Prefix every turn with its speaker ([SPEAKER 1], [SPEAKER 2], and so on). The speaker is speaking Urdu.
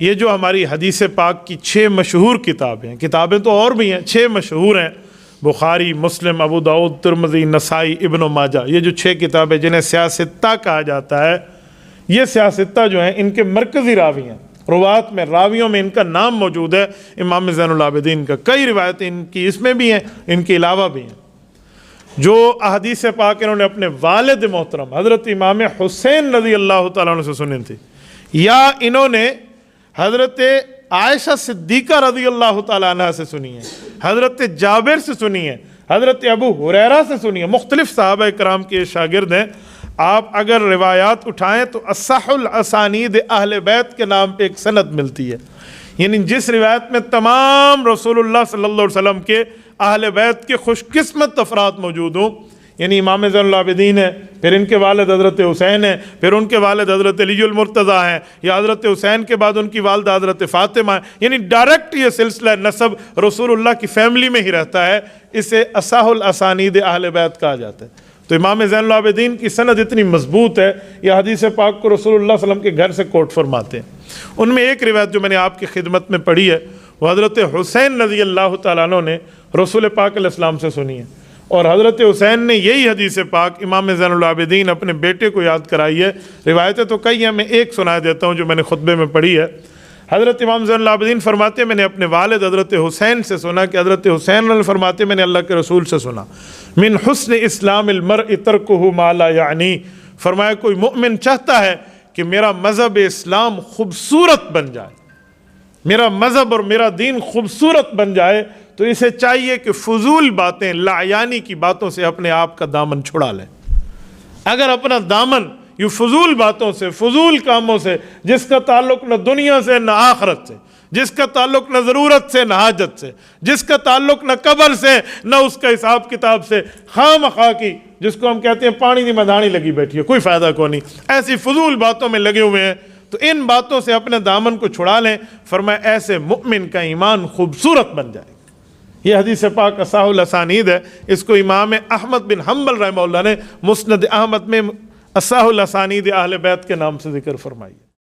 [SPEAKER 1] یہ جو ہماری حدیث پاک کی 6 مشہور کتابیں ہیں، کتابیں تو اور بھی ہیں، 6 مشہور ہیں، بخاری، مسلم، ابو داؤد، ترمذی، نسائی، ابن ماجہ، یہ جو 6 کتابیں جنہیں سیاستہ کہا جاتا ہے، یہ سیاستہ جو ہیں ان کے مرکزی راوی ہیں، روات میں، راویوں میں ان کا نام موجود ہے امام زین العابدین کا۔ کئی روایتیں ان کی اس میں بھی ہیں، ان کے علاوہ بھی ہیں۔ جو احادیث پاک انہوں نے اپنے والد محترم حضرت امام حسین رضی اللہ تعالیٰ عنہ سے سنی تھی، یا انہوں نے حضرت عائشہ صدیقہ رضی اللہ تعالیٰ عنہ سے سنی ہے، حضرت جابر سے سنی ہے، حضرت ابو ہریرہ سے سنی ہے، مختلف صحابہ کرام کے شاگرد ہیں۔ آپ اگر روایات اٹھائیں تو اصح الاسانید اہل بیت کے نام پہ ایک سند ملتی ہے، یعنی جس روایت میں تمام رسول اللہ صلی اللہ علیہ وسلم کے اہل بیت کے خوش قسمت افراد موجود ہوں، یعنی امام زین العابدین ہیں، پھر ان کے والد حضرت حسین ہیں، پھر ان کے والد حضرت علی المرتضیٰ ہیں، یا حضرت حسین کے بعد ان کی والدہ حضرت فاطمہ ہیں، یعنی ڈائریکٹ یہ سلسلہ نسب رسول اللہ کی فیملی میں ہی رہتا ہے، اسے اصح الاسانید اہل بیت کہا جاتا ہے۔ تو امام زین العابدین کی سند اتنی مضبوط ہے، یہ حدیث پاک کو رسول اللہ صلی اللہ علیہ وسلم کے گھر سے کوٹ فرماتے ہیں۔ ان میں ایک روایت جو میں نے آپ کی خدمت میں پڑھی ہے، وہ حضرت حسین رضی اللہ تعالیٰ عنہ نے رسول پاک علیہ السلام سے سنی ہے، اور حضرت حسین نے یہی حدیث پاک امام زین العابدین اپنے بیٹے کو یاد کرائی ہے۔ روایتیں تو کئی ہیں، میں ایک سنا دیتا ہوں جو میں نے خطبے میں پڑھی ہے۔ حضرت امام زین العابدین فرماتے ہیں میں نے اپنے والد حضرت حسین سے سنا کہ حضرت حسین فرماتے میں نے اللہ کے رسول سے سنا، من حسن اسلام المرء ترکہ ما لا یعنی، فرمایا کوئی مؤمن چاہتا ہے کہ میرا مذہب اسلام خوبصورت بن جائے، میرا مذہب اور میرا دین خوبصورت بن جائے، تو اسے چاہیے کہ فضول باتیں، لا یعنی کی باتوں سے اپنے آپ کا دامن چھڑا لے۔ اگر اپنا دامن یہ فضول باتوں سے، فضول کاموں سے، جس کا تعلق نہ دنیا سے نہ آخرت سے، جس کا تعلق نہ ضرورت سے نہ حاجت سے، جس کا تعلق نہ قبر سے نہ اس کا حساب کتاب سے، خواہ مخواہ کی، جس کو ہم کہتے ہیں پانی دی مدھانی لگی بیٹھی ہے، کوئی فائدہ کو نہیں، ایسی فضول باتوں میں لگے ہوئے ہیں، تو ان باتوں سے اپنے دامن کو چھڑا لیں۔ فرمایا ایسے مؤمن کا ایمان خوبصورت بن جائے۔ یہ حدیث پاک اصح الاسانید ہے، اس کو امام احمد بن حنبل رحمہ اللہ نے مسند احمد میں اصح الاسانید اہل بیت کے نام سے ذکر فرمائی ہے۔